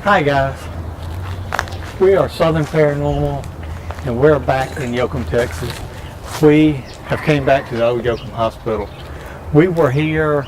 Hi guys, we are Southern Paranormal and we're back in Yoakum, Texas. We have came back to the old Yoakum Hospital. We were here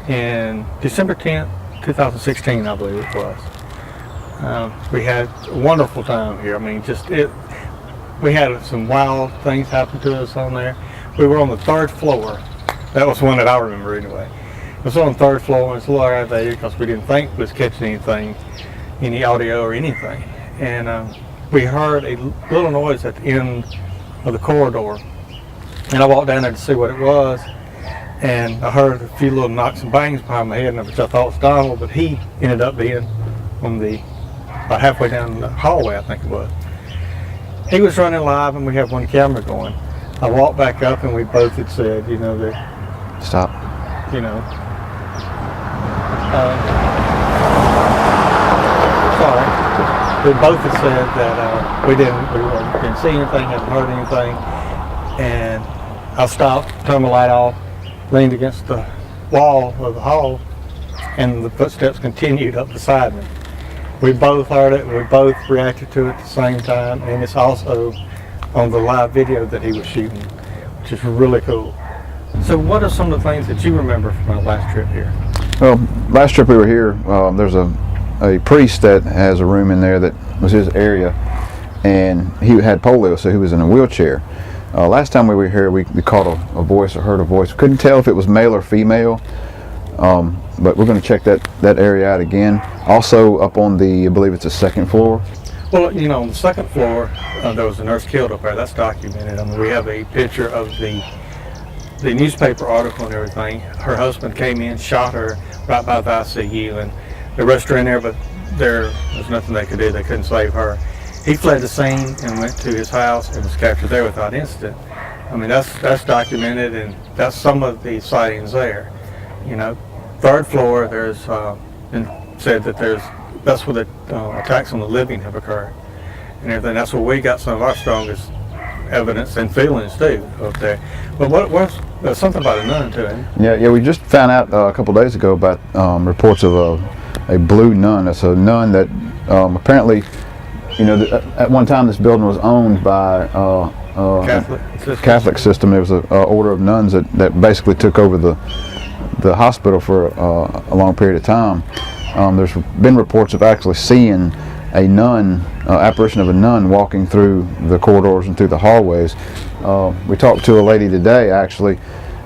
in December 10th, 2016, I believe it was. We had a wonderful time here. I mean, we had some wild things happen to us on there. We were on the 3rd floor. That was one that I remember anyway. It was on the 3rd floor and it's a little aggravated because we didn't think we was catching anything, any audio or anything. And we heard a little noise at the end of the corridor. And I walked down there to see what it was. And I heard a few little knocks and bangs behind my head, which I thought was Donald, but he ended up being on about halfway down the hallway, I think it was. He was running live and we had one camera going. I walked back up and we both had said, you know, that... Stop. You know. Sorry. We both had said that we didn't see anything, hadn't heard anything. And I stopped, turned the light off, leaned against the wall of the hall, and the footsteps continued up beside me. We both heard it, we both reacted to it at the same time, and it's also on the live video that he was shooting, which is really cool. So what are some of the things that you remember from our last trip here? Well, last trip we were here, there's a priest that has a room in there that was his area, and he had polio, so he was in a wheelchair. Last time we were here, we caught a voice or heard a voice. Couldn't tell if it was male or female, but we're going to check that area out again. Also up on I believe it's the 2nd floor. Well, you know, on the 2nd floor, there was a nurse killed up there. That's documented. I mean, we have a picture of the newspaper article and everything. Her husband came in, shot her right by the ICU, and the rest are in there, but there was nothing they could do. They couldn't save her. He fled the scene and went to his house and was captured there without incident. I mean, that's documented, and that's some of the sightings there. You know, 3rd floor, there's been said that that's where the attacks on the living have occurred and everything. That's where we got some of our strongest evidence and feelings too up there. But there's something about a nun too, ain't it? Yeah, we just found out a couple days ago about reports of a blue nun. That's a nun that apparently, you know, at one time this building was owned by Catholic system. There was an order of nuns that basically took over the hospital for a long period of time. There's been reports of actually seeing a nun, apparition of a nun walking through the corridors and through the hallways. We talked to a lady today actually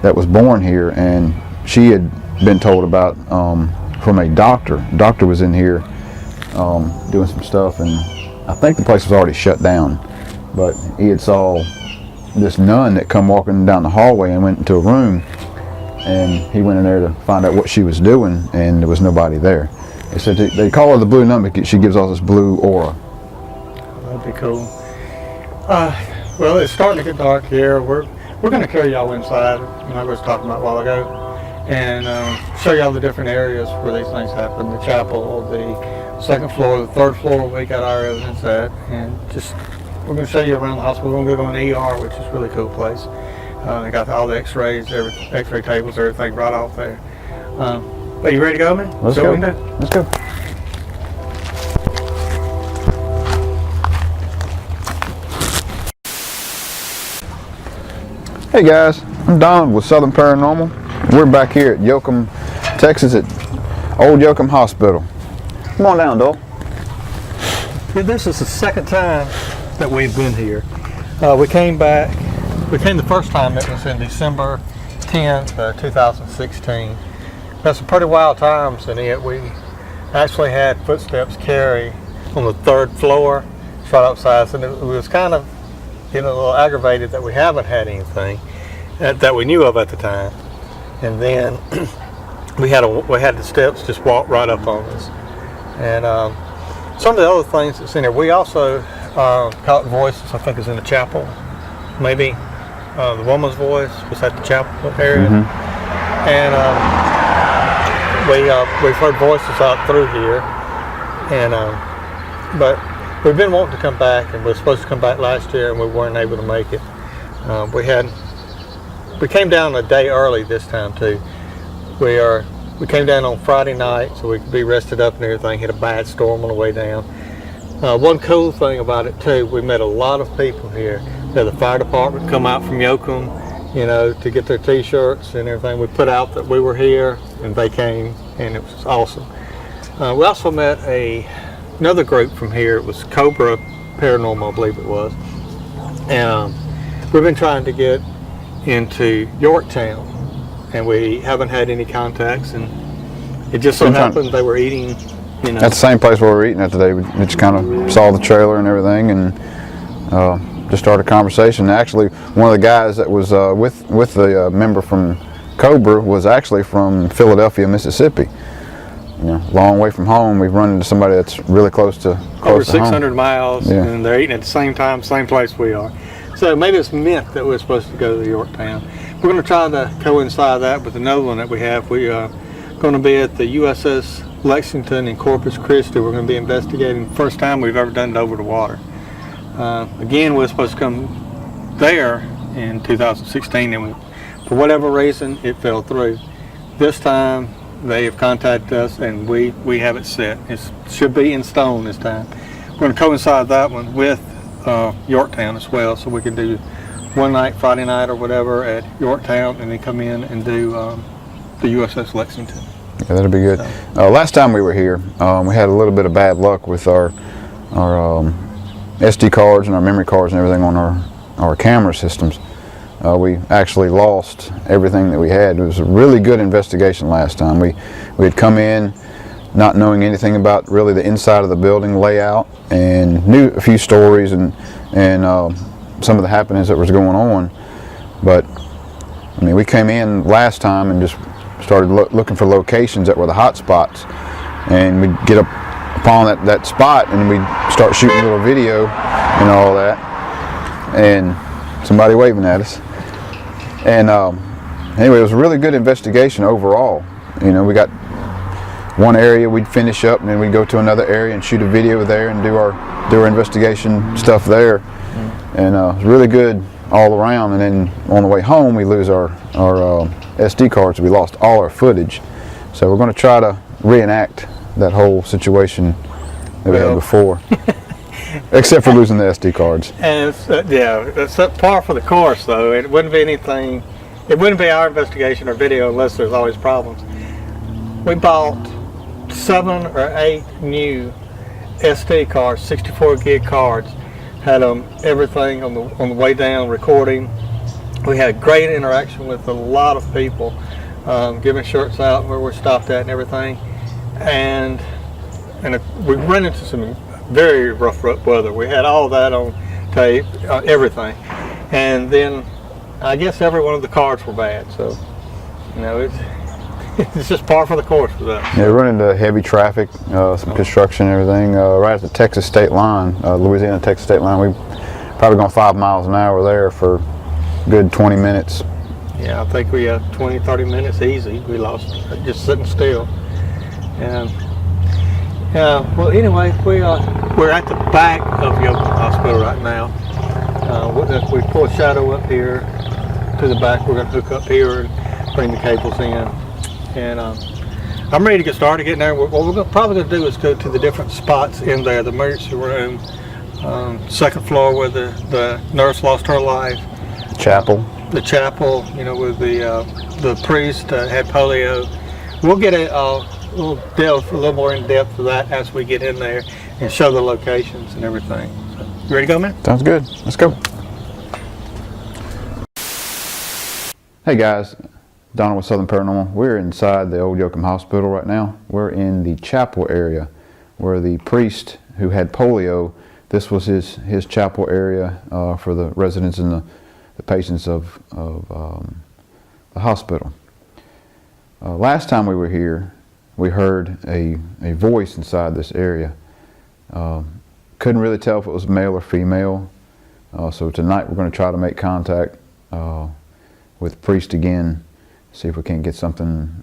that was born here, and she had been told about from a doctor. The doctor was in here doing some stuff, and I think the place was already shut down, but he had saw this nun that come walking down the hallway and went into a room, and he went in there to find out what she was doing, and there was nobody there. They said they call her the blue nun because she gives off this blue aura. That'd be cool. Well, it's starting to get dark here. We're going to carry y'all inside, like I was talking about a while ago, and show y'all the different areas where these things happen. The chapel, the 2nd floor, the 3rd floor, we got our evidence at, and we're going to show you around the hospital. We're going to go to an ER, which is a really cool place. They got all the x-rays, x-ray tables, everything right off there. Are you ready to go, man? Let's go. Let's go. Hey guys, I'm Don with Southern Paranormal. We're back here at Yoakum, Texas at Old Yoakum Hospital. Come on down, Doyle. This is the 2nd time that we've been here. We came the first time, it was in December 10th, 2016. That's some pretty wild times in it. We actually had footsteps carry on the 3rd floor, right outside, and it was kind of, you know, a little aggravated that we haven't had anything that we knew of at the time. And then we had the steps just walk right up on us. And some of the other things that's in there, we also caught voices. I think it was in the chapel, maybe. The woman's voice was at the chapel area, and we've heard voices out through here, and but we've been wanting to come back, and we were supposed to come back last year, and we weren't able to make it. We came down a day early this time too. We are we came down on Friday night so we could be rested up and everything. Hit a bad storm on the way down. One cool thing about it too, we met a lot of people here. The fire department come out from Yoakum, you know, to get their t-shirts and everything. We put out that we were here and they came, and it was awesome. We also met another group from here. It was Cobra Paranormal, I believe it was. And we've been trying to get into Yorktown, and we haven't had any contacts, and it just so happened they were eating, you know. At the same place where we were eating at today. We just kind of saw the trailer and everything, and just started a conversation. Actually, one of the guys that was with the member from Cobra was actually from Philadelphia, Mississippi. You know, long way from home. We've run into somebody that's really close to over 600 home. miles, yeah. And they're eating at the same time, same place we are. So maybe it's meant that we're supposed to go to Yorktown. We're going to try to coincide that with another one that we have. We are going to be at the USS Lexington in Corpus Christi. We're going to be investigating the first time we've ever done it over the water. Again, we're supposed to come there in 2016, and for whatever reason, it fell through. This time, they have contacted us, and we have it set. It should be in stone this time. We're going to coincide that one with Yorktown as well, so we can do one night, Friday night or whatever, at Yorktown, and then come in and do the USS Lexington. Yeah, that'll be good. Last time we were here, we had a little bit of bad luck with our SD cards and our memory cards and everything on our camera systems. We actually lost everything that we had. It was a really good investigation last time. We had come in not knowing anything about really the inside of the building layout, and knew a few stories and some of the happenings that was going on. But I mean, we came in last time and just started looking for locations that were the hot spots, and we'd get up upon that spot and we'd start shooting a little video and all that, and somebody waving at us. And anyway, it was a really good investigation overall. You know, we got one area we'd finish up, and then we'd go to another area and shoot a video there and do our investigation stuff there. And it was really good all around. And then on the way home, we lose our SD cards. We lost all our footage. So we're going to try to reenact that whole situation that we had before. Except for losing the SD cards. And it's par for the course, though. It wouldn't be anything. It wouldn't be our investigation or video unless there's always problems. We bought 7 or 8 new SD cards, 64 gig cards. Had everything on the way down, recording. We had great interaction with a lot of people, giving shirts out where we're stopped at and everything. And we ran into some very rough weather. We had all that on tape, everything. And then I guess every one of the cards were bad. So, you know, it's just par for the course with us. Yeah, we run into heavy traffic, some construction and everything, right at the Texas state line, Louisiana-Texas state line. We've probably gone 5 miles an hour there for a good 20 minutes. Yeah, I think we had 20, 30 minutes easy. We lost just sitting still. And well, anyway, we're at the back of Yoakum Hospital right now. If we pull a shadow up here to the back, we're going to hook up here and bring the cables in. And I'm ready to get started getting there. What we're probably going to do is go to the different spots in there, the emergency room, second floor where the nurse lost her life. Chapel. The chapel, you know, where the priest had polio. We'll delve a little more in depth of that as we get in there and show the locations and everything. So, you ready to go, man? Sounds good. Let's go. Hey guys, Donald with Southern Paranormal. We're inside the old Yoakum Hospital right now. We're in the chapel area where the priest who had polio, this was his chapel area for the residents and the patients of the hospital. Last time we were here, we heard a voice inside this area. Couldn't really tell if it was male or female. So tonight we're going to try to make contact with the priest again, see if we can get something,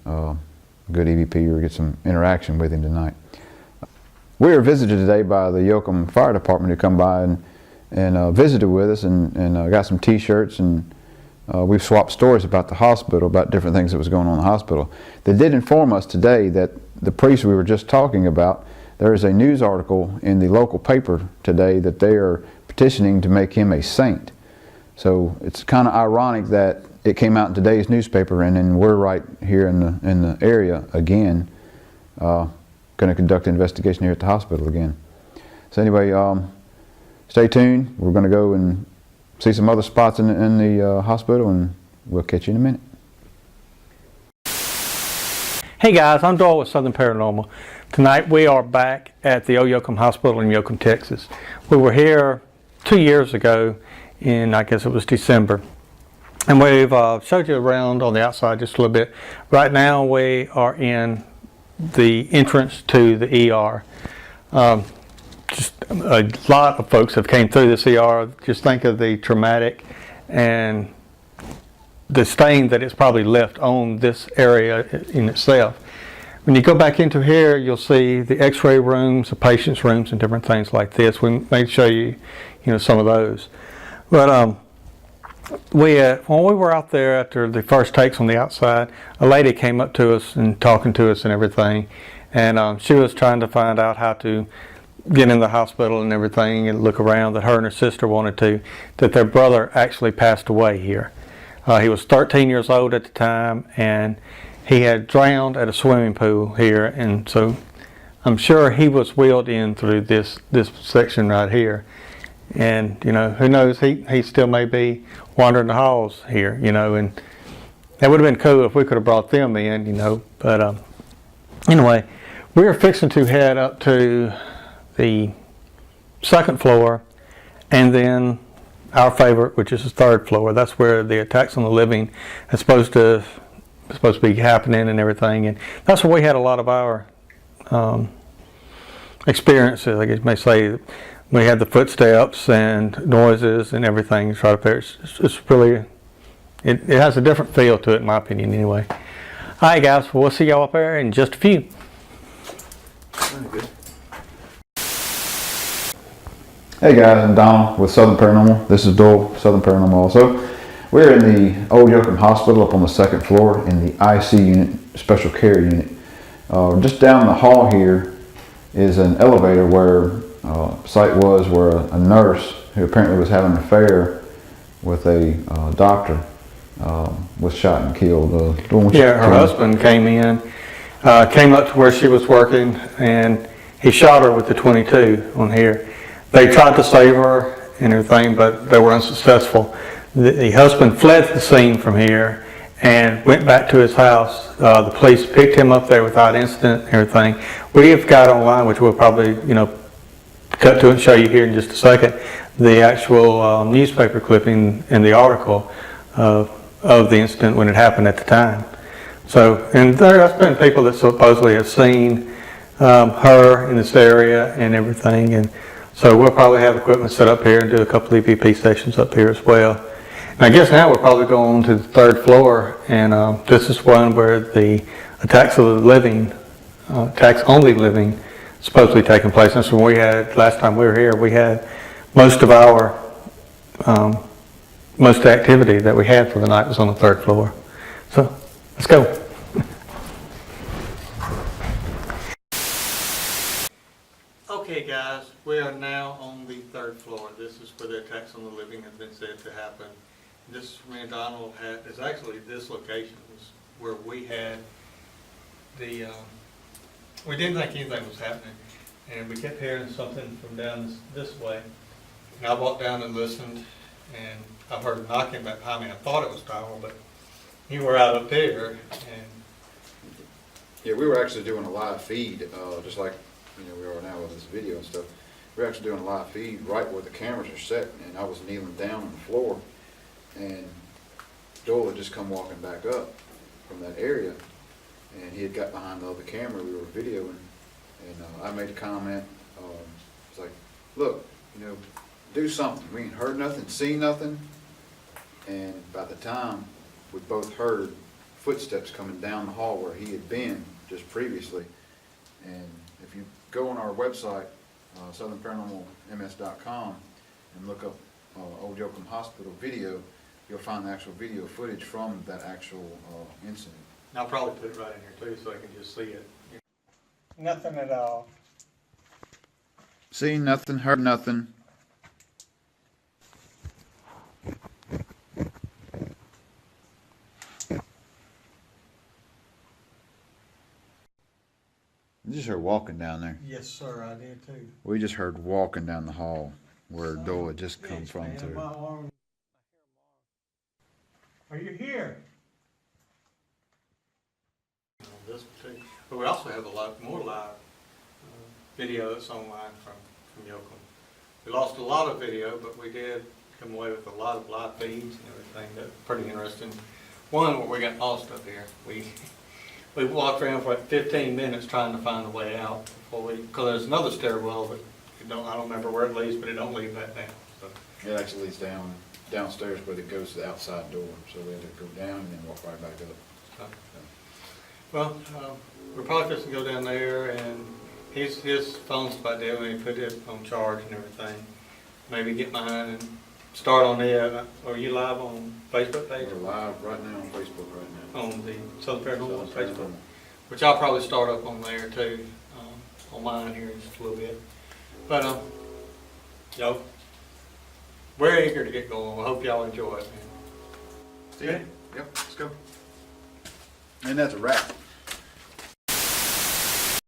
good EVP, or get some interaction with him tonight. We were visited today by the Yoakum Fire Department, who come by and visited with us and got some t-shirts and we've swapped stories about the hospital, about different things that was going on in the hospital. They did inform us today that the priest we were just talking about, there is a news article in the local paper today that they are petitioning to make him a saint. So it's kind of ironic that it came out in today's newspaper, and then we're right here in the area again, going to conduct an investigation here at the hospital again. So anyway, stay tuned. We're going to go and see some other spots in the hospital, and we'll catch you in a minute. Hey guys, I'm Doyle with Southern Paranormal. Tonight we are back at the Yoakum Hospital in Yoakum, Texas. We were here 2 years ago in, I guess it was December. And we've showed you around on the outside just a little bit. Right now we are in the entrance to the ER. Just a lot of folks have came through this ER. Just think of the traumatic and the stain that it's probably left on this area in itself. When you go back into here, you'll see the x-ray rooms, the patient's rooms, and different things like this. We may show you, some of those. But when we were out there after the first takes on the outside, a lady came up to us and talking to us and everything. And she was trying to find out how to get in the hospital and everything and look around, that her and her sister wanted to, that their brother actually passed away here. He was 13 years old at the time, and he had drowned at a swimming pool here, and so I'm sure he was wheeled in through this section right here. And who knows, he still may be wandering the halls here, and that would have been cool if we could have brought them in, but anyway, we are fixing to head up to the second floor, and then our favorite, which is the third floor. That's where the attacks on the living is supposed to be happening and everything, and that's where we had a lot of our experiences. I guess you may say we had the footsteps and noises and everything. Right up there, it's really it has a different feel to it, in my opinion. Anyway, all right, guys, we'll see y'all up there in just a few. Hey guys, I'm Donald with Southern Paranormal. This is Doyle, Southern Paranormal also. We're in the old Yoakum Hospital up on the second floor in the IC unit, special care unit. Just down the hall here is an elevator where site was where a nurse who apparently was having an affair with a doctor was shot and killed. Her husband came up to where she was working, and he shot her with the .22 on here. They tried to save her and everything, but they were unsuccessful. The husband fled the scene from here and went back to his house. The police picked him up there without incident and everything. We have got online, which we'll probably, cut to and show you here in just a second, the actual newspaper clipping and the article of the incident when it happened at the time. So, and there's been people that supposedly have seen her in this area and everything, and so we'll probably have equipment set up here and do a couple EVP stations up here as well. And I guess now we're probably going to the third floor, and this is one where the attacks of the living, attacks on the living, supposedly taking place. That's when we had, last time we were here, we had most of our, most activity that we had for the night was on the third floor. So, let's go. Okay guys, we are now on the third floor. This is where the attacks on the living have been said to happen. This is where Donald had, is actually this location was where we had the, we didn't think anything was happening, and we kept hearing something from down this way. And I walked down and listened, and I heard knocking back behind me. I thought it was Donald, but you were out up there. And yeah, we were actually doing a live feed, just like we are now with this video and stuff. We're actually doing a live feed right where the cameras are set, and I was kneeling down on the floor, and Doyle had just come walking back up from that area, and he had got behind the other camera we were videoing, and I made a comment. It's like, look, do something. We ain't heard nothing, seen nothing, and by the time we both heard footsteps coming down the hall where he had been just previously, and if you go on our website, southernparanormalms.com, and look up Old Yoakum Hospital video, you'll find the actual video footage from that actual incident. I'll probably put it right in here too, so I can just see it. Nothing at all. Seen nothing, heard nothing. You just heard walking down there. Yes, sir, I did too. We just heard walking down the hall where Doyle had just come from Man, to. my arm. Are you here? This too. But we also have a lot more live video that's online from Yoakum. We lost a lot of video, but we did come away with a lot of live feeds and everything. That's pretty interesting. One where we got lost up here. We walked around for like 15 minutes trying to find a way out because there's another stairwell that I don't remember where it leads, but it don't lead back down. So. It actually leads downstairs, but it goes to the outside door. So we had to go down and then walk right back up. Well, we're probably just gonna go down there, and his phone's about dead when he put it on charge and everything. Maybe get mine and start on it. Are you live on Facebook page? We're live right now on Facebook right now. On the Southern Paranormal Facebook, which I'll probably start up on there too, on mine here in just a little bit. But yo, we're eager to get going. I hope y'all enjoy it, man. Yep, let's go. And that's a wrap.